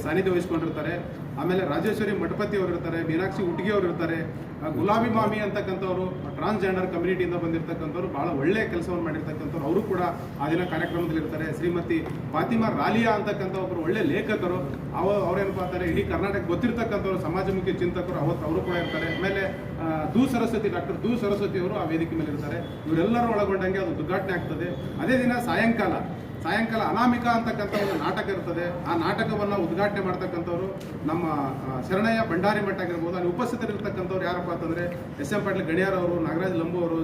ಸಾನ್ನಿಧ್ಯ ವಹಿಸ್ಕೊಂಡಿರ್ತಾರೆ. ಆಮೇಲೆ ರಾಜೇಶ್ವರಿ ಮಠಪತಿ ಅವರು ಇರ್ತಾರೆ, ಮೀನಾಕ್ಷಿ ಉಟ್ಗಿ ಅವರು ಇರ್ತಾರೆ, ಗುಲಾಬಿ ಮಾಮಿ ಅಂತಕ್ಕಂಥವ್ರು ಟ್ರಾನ್ಸ್ಜೆಂಡರ್ ಕಮ್ಯುನಿಟಿಯಿಂದ ಬಂದಿರತಕ್ಕಂಥವ್ರು, ಬಹಳ ಒಳ್ಳೆ ಕೆಲಸವನ್ನು ಮಾಡಿರ್ತಕ್ಕಂಥವ್ರು, ಅವರು ಕೂಡ ಆ ದಿನ ಕಾರ್ಯಕ್ರಮದಲ್ಲಿ ಇರ್ತಾರೆ. ಶ್ರೀಮತಿ ಫಾತಿಮಾ ರಾಲಿಯಾ ಅಂತಕ್ಕಂಥ ಒಬ್ಬರು ಒಳ್ಳೆ ಲೇಖಕರು, ಅವ್ರೇನಪ್ಪ ಅಂತಾರೆ ಇಡೀ ಕರ್ನಾಟಕ ಗೊತ್ತಿರ್ತಕ್ಕಂಥವ್ರು, ಸಮಾಜಮುಖಿ ಚಿಂತಕರು, ಅವರು ಕೂಡ ಇರ್ತಾರೆ. ಆಮೇಲೆ ಡಾಕ್ಟರ್ ದೂ ಸರಸ್ವತಿ ಅವರು ಆ ವೇದಿಕೆ ಮೇಲೆ ಇರ್ತಾರೆ. ಇವರೆಲ್ಲರೂ ಒಳಗೊಂಡಂಗೆ ಅದು ಉದ್ಘಾಟನೆ ಆಗ್ತದೆ. ಅದೇ ದಿನ ಸಾಯಂಕಾಲ ಅನಾಮಿಕಾ ಅಂತಕ್ಕಂಥ ಒಂದು ನಾಟಕ ಇರ್ತದೆ. ಆ ನಾಟಕವನ್ನು ಉದ್ಘಾಟನೆ ಮಾಡ್ತಕ್ಕಂಥವ್ರು ನಮ್ಮ ಶರಣಯ್ಯ ಭಂಡಾರಿ ಮಠ ಆಗಿರ್ಬೋದು. ಅಲ್ಲಿ ಉಪಸ್ಥಿತರಿರ್ತಕ್ಕಂಥವ್ರು ಯಾರಪ್ಪ ಅಂತಂದರೆ ಎಸ್.ಎಂ. ಪಾಟೀಲ್ ಗಣಿಯಾರ್ ಅವರು, ನಾಗರಾಜ್ ಲಂಬು ಅವರು,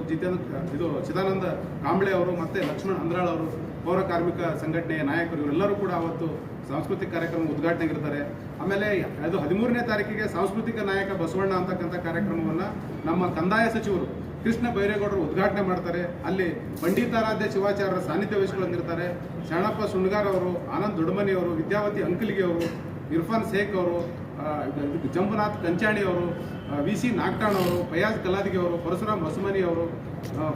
ಚಿದಾನಂದ ಕಾಂಬ್ಳೆ ಅವರು, ಮತ್ತು ಲಕ್ಷ್ಮಣ್ ಅಂದ್ರಾಳ್ ಅವರು, ಪೌರ ಕಾರ್ಮಿಕ ಸಂಘಟನೆಯ ನಾಯಕರು, ಇವರೆಲ್ಲರೂ ಕೂಡ ಅವತ್ತು ಸಾಂಸ್ಕೃತಿಕ ಕಾರ್ಯಕ್ರಮ ಉದ್ಘಾಟನೆಗಿರ್ತಾರೆ. ಆಮೇಲೆ ಅದು 13ನೇ ತಾರೀಕಿಗೆ ಸಾಂಸ್ಕೃತಿಕ ನಾಯಕ ಬಸವಣ್ಣ ಅಂತಕ್ಕಂಥ ಕಾರ್ಯಕ್ರಮವನ್ನು ನಮ್ಮ ಕಂದಾಯ ಸಚಿವರು ಕೃಷ್ಣ ಬೈರೇಗೌಡರು ಉದ್ಘಾಟನೆ ಮಾಡ್ತಾರೆ. ಅಲ್ಲಿ ಪಂಡಿತಾರಾಧ್ಯ ಶಿವಾಚಾರ್ಯರ ಸಾನ್ನಿಧ್ಯ ವಹಿಸಿಕೊಂಡಿರ್ತಾರೆ. ಶರಣಪ್ಪ ಸುಣ್ಗಾರ್ ಅವರು, ಆನಂದ್ ದೊಡ್ಡಮನಿ ಅವರು, ವಿದ್ಯಾವತಿ ಅಂಕಲಿಗೆ ಅವರು, ಇರ್ಫಾನ್ ಶೇಖ್ ಅವರು, ಜಂಬುನಾಥ್ ಕಂಚಾಣಿ ಅವರು, ವಿ.ಸಿ. ನಾಗ್ಟಾಣ್ ಅವರು, ಫಯಾಜ್ ಕಲಾದಿಗೆ ಅವರು, ಪರಶುರಾಮ್ ಹೊಸಮನಿ ಅವರು,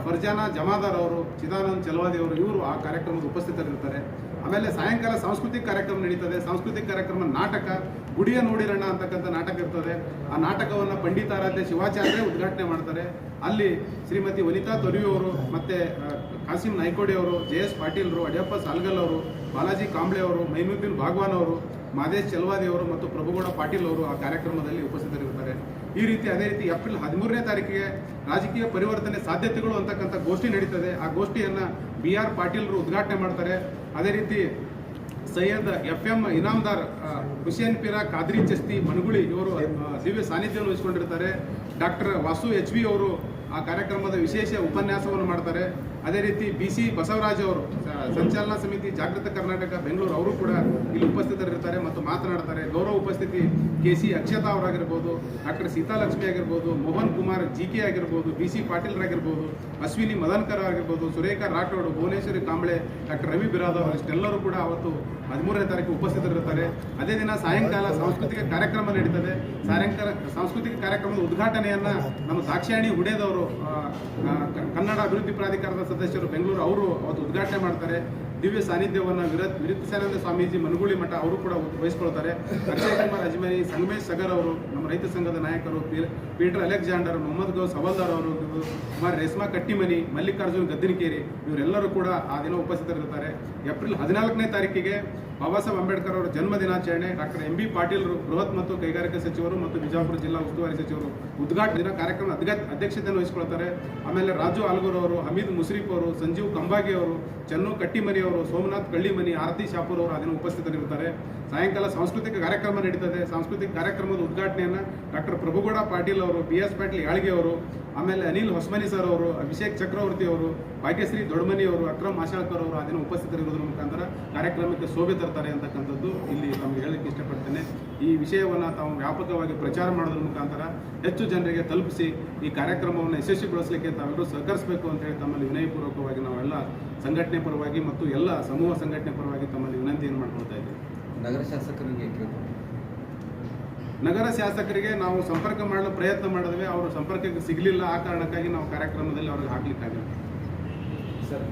ಫರ್ಜಾನಾ ಜಮಾದಾರ್ ಅವರು, ಚಿದಾನಂದ್ ಚಲವಾದಿ ಅವರು, ಇವರು ಆ ಕಾರ್ಯಕ್ರಮದ ಉಪಸ್ಥಿತರಿರ್ತಾರೆ. ಆಮೇಲೆ ಸಾಯಂಕಾಲ ಸಾಂಸ್ಕೃತಿಕ ಕಾರ್ಯಕ್ರಮ ನಡೀತದೆ. ಸಾಂಸ್ಕೃತಿಕ ಕಾರ್ಯಕ್ರಮ ನಾಟಕ ಗುಡಿಯ ನೋಡಿರಣ್ಣ ಅಂತಕ್ಕಂಥ ನಾಟಕ ಇರ್ತದೆ. ಆ ನಾಟಕವನ್ನು ಪಂಡಿತಾರಾಧ್ಯ ಶಿವಾಚಾರ್ಯ ಉದ್ಘಾಟನೆ ಮಾಡ್ತಾರೆ. ಅಲ್ಲಿ ಶ್ರೀಮತಿ ವನಿತಾ ತೊರಿಯವರು, ಮತ್ತೆ ಕಾಸಿಂ ನಾಯ್ಕೋಡಿ ಅವರು, ಜೆ.ಎಸ್. ಪಾಟೀಲ್ರು, ಅಡಿಯಪ್ಪ ಸಾಲ್ಗಲ್ ಅವರು, ಬಾಲಾಜಿ ಕಾಂಬ್ಳೆ ಅವರು, ಮೈನುದ್ದೀನ್ ಭಾಗವಾನ್ ಅವರು, ಮಾದೇಶ್ ಚಲವಾದಿ ಅವರು ಮತ್ತು ಪ್ರಭುಗೌಡ ಪಾಟೀಲ್ ಅವರು ಆ ಕಾರ್ಯಕ್ರಮದಲ್ಲಿ ಉಪಸ್ಥಿತರಿರ್ತಾರೆ. ಈ ರೀತಿ ಅದೇ ರೀತಿ ಏಪ್ರಿಲ್ 13ನೇ ತಾರೀಕಿಗೆ ರಾಜಕೀಯ ಪರಿವರ್ತನೆ ಸಾಧ್ಯತೆಗಳು ಅಂತಕ್ಕಂಥ ಗೋಷ್ಠಿ ನಡೀತದೆ. ಆ ಗೋಷ್ಠಿಯನ್ನು BR ಪಾಟೀಲ್ರು ಉದ್ಘಾಟನೆ ಮಾಡ್ತಾರೆ. ಅದೇ ರೀತಿ ಸೈಯದ್ FM ಇನಾಮ್ದಾರ್, ಹುಸೇನ್ ಪೀರ ಖಾದ್ರಿ ಚಸ್ತಿ ಮನಗುಳಿ ಇವರು ದಿವ್ಯ ಸಾನ್ನಿಧ್ಯವನ್ನು ವಹಿಸಿಕೊಂಡಿರ್ತಾರೆ. ಡಾಕ್ಟರ್ ವಾಸು HV ಅವರು ಆ ಕಾರ್ಯಕ್ರಮದ ವಿಶೇಷ ಉಪನ್ಯಾಸವನ್ನು ಮಾಡ್ತಾರೆ. ಅದೇ ರೀತಿ BC ಬಸವರಾಜ್ ಅವರು, ಸಂಚಾಲನಾ ಸಮಿತಿ ಜಾಗೃತ ಕರ್ನಾಟಕ ಬೆಂಗಳೂರು, ಅವರು ಕೂಡ ಇಲ್ಲಿ ಉಪಸ್ಥಿತರಿರ್ತಾರೆ ಮತ್ತು ಮಾತನಾಡ್ತಾರೆ. ಗೌರವ ಉಪಸ್ಥಿತಿ KC ಅಕ್ಷತಾ ಅವರಾಗಿರ್ಬೋದು, ಡಾಕ್ಟರ್ ಸೀತಾಲಕ್ಷ್ಮಿ ಆಗಿರ್ಬೋದು, ಮೋಹನ್ ಕುಮಾರ್ GK ಆಗಿರ್ಬೋದು, BC ಪಾಟೀಲ್ರಾಗಿರ್ಬೋದು, ಅಶ್ವಿನಿ ಮದನ್ಕರ್ ಆಗಿರ್ಬೋದು, ಸುರೇಖಾ ರಾಠೋಡ್, ಭುವನೇಶ್ವರಿ ಕಾಂಬ್ಳೆ, ಡಾಕ್ಟರ್ ರವಿ ಬಿರಾದವ್ ಇಷ್ಟೆಲ್ಲರೂ ಕೂಡ ಅವತ್ತು 13ನೇ ತಾರೀಕು ಉಪಸ್ಥಿತರಿರ್ತಾರೆ. ಅದೇ ದಿನ ಸಾಯಂಕಾಲ ಸಾಂಸ್ಕೃತಿಕ ಕಾರ್ಯಕ್ರಮ ನಡೀತದೆ. ಸಾಯಂಕಾಲ ಸಾಂಸ್ಕೃತಿಕ ಕಾರ್ಯಕ್ರಮದ ಉದ್ಘಾಟನೆಯನ್ನು ನಮ್ಮ ದಾಕ್ಷಾಯಣಿ ಹುಡೇದವರು, ಕನ್ನಡ ಅಭಿವೃದ್ಧಿ ಪ್ರಾಧಿಕಾರದ ಸದಸ್ಯರು ಬೆಂಗಳೂರು, ಅವರು ಅವತ್ತು ಉದ್ಘಾಟನೆ ಮಾಡ್ತಾರೆ. ದಿವ್ಯ ಸಾನ್ನಿಧ್ಯವನ್ನು ವಿರಕ್ತಾನಂದ ಸ್ವಾಮೀಜಿ ಮನಗುಳಿ ಮಠ ಅವರು ಕೂಡ ವಹಿಸ್ಕೊಳ್ತಾರೆ. ಅಕ್ಷಯ್ ಕುಮಾರ್ ಅಜ್ಮನಿ, ಸಂಗಮೇಶ್ ಸಗರ್ ಅವರು, ನಮ್ಮ ರೈತ ಸಂಘದ ನಾಯಕರು, ಪೀಟರ್ ಅಲೆಕ್ಸಾಂಡರ್, ಮೊಹಮ್ಮದ್ ಗೌಸ್ ಹವಲ್ದಾರ್ ಅವರು, ಕುಮಾರ್ ರೇಸ್ಮಾ ಕಟ್ಟಿಮನಿ, ಮಲ್ಲಿಕಾರ್ಜುನ್ ಗದ್ದಿನಕೇರಿ ಇವರೆಲ್ಲರೂ ಕೂಡ ಆ ದಿನ ಉಪಸ್ಥಿತರಿರ್ತಾರೆ. ಏಪ್ರಿಲ್ 14ನೇ ತಾರೀಕಿಗೆ ಬಾಬಾ ಸಾಹೇಬ್ ಅಂಬೇಡ್ಕರ್ ಅವರ ಜನ್ಮ ದಿನಾಚರಣೆ. ಡಾಕ್ಟರ್ MB ಪಾಟೀಲ್ರು, ಬೃಹತ್ ಮತ್ತು ಕೈಗಾರಿಕಾ ಸಚಿವರು ಮತ್ತು ಬಿಜಾಪುರ ಜಿಲ್ಲಾ ಉಸ್ತುವಾರಿ ಸಚಿವರು ಉದ್ಘಾಟನೆ ಕಾರ್ಯಕ್ರಮ ಅಧ್ಯಕ್ಷತೆಯನ್ನು ವಹಿಸಿಕೊಳ್ತಾರೆ. ಆಮೇಲೆ ರಾಜು ಆಲ್ಗೂರ್ ಅವರು, ಹಮೀದ್ ಮುಸ್ರಿಫ್ ಅವರು, ಸಂಜೀವ್ ಕಂಬಾಗಿ ಅವರು, ಚನ್ನು ಕಟ್ಟಿಮನಿ ಅವರು, ಸೋಮನಾಥ್ ಕಳ್ಳಿಮನಿ, ಆರತಿ ಶಾಪೂರ್ ಅವರು ಅದನ್ನು ಉಪಸ್ಥಿತರಿರ್ತಾರೆ. ಸಾಯಂಕಾಲ ಸಾಂಸ್ಕೃತಿಕ ಕಾರ್ಯಕ್ರಮ ನಡೀತದೆ. ಸಾಂಸ್ಕೃತಿಕ ಕಾರ್ಯಕ್ರಮದ ಉದ್ಘಾಟನೆಯನ್ನು ಡಾಕ್ಟರ್ ಪ್ರಭುಗೌಡ ಪಾಟೀಲ್ ಅವರು, BS ಪಾಟೀಲ್ ಯಾಳ್ಗೆ ಅವರು, ಆಮೇಲೆ ಅನಿಲ್ ಹೊಸ್ಮನಿ ಸರ್ ಅವರು, ಅಭಿಷೇಕ್ ಚಕ್ರವರ್ತಿ ಅವರು, ಭಾಗ್ಯಶ್ರೀ ದೊಡ್ಮನಿ ಅವರು, ಅಕ್ರಮ್ ಆಶಾಳ್ಕರ್ ಅವರು ಅದನ್ನು ಉಪಸ್ಥಿತರಿರೋದ್ರ ಮುಖಾಂತರ ಕಾರ್ಯಕ್ರಮಕ್ಕೆ ಶೋಭೆ ತರ್ತಾರೆ ಅಂತಕ್ಕಂಥದ್ದು ಇಲ್ಲಿ ತಮಗೆ ಹೇಳಲಿಕ್ಕೆ ಇಷ್ಟಪಡ್ತೇನೆ. ಈ ವಿಷಯವನ್ನು ತಾವು ವ್ಯಾಪಕವಾಗಿ ಪ್ರಚಾರ ಮಾಡೋದ್ರ ಮುಖಾಂತರ ಹೆಚ್ಚು ಜನರಿಗೆ ತಲುಪಿಸಿ ಈ ಕಾರ್ಯಕ್ರಮವನ್ನು ಯಶಸ್ವಿಗೊಳಿಸಲಿಕ್ಕೆ ತಾವೆಲ್ಲರೂ ಸಹಕರಿಸಬೇಕು ಅಂತ ಹೇಳಿ ತಮ್ಮಲ್ಲಿ ವಿನಯಪೂರ್ವಕವಾಗಿ ನಾವೆಲ್ಲ ಸಂಘಟನೆ ಪರವಾಗಿ ಮತ್ತು ಎಲ್ಲ ಸಮೂಹ ಸಂಘಟನೆ ಪರವಾಗಿ ತಮ್ಮಲ್ಲಿ ವಿನಂತಿಯನ್ನು ಮಾಡ್ಕೊಳ್ತಾ ಇದ್ದೇವೆ. ನಗರ ಶಾಸಕರಿಗೆ ನಗರ ಶಾಸಕರಿಗೆ ನಾವು ಸಂಪರ್ಕ ಮಾಡಲು ಪ್ರಯತ್ನ ಮಾಡಿದ್ವಿ, ಅವರು ಸಂಪರ್ಕಕ್ಕೆ ಸಿಗಲಿಲ್ಲ. ಆ ಕಾರಣಕ್ಕಾಗಿ ನಾವು ಕಾರ್ಯಕ್ರಮದಲ್ಲಿ ಅವ್ರಿಗೆ ಹಾಕ್ಲಿಕ್ಕಾಗಿಲ್ಲ. ಸರ್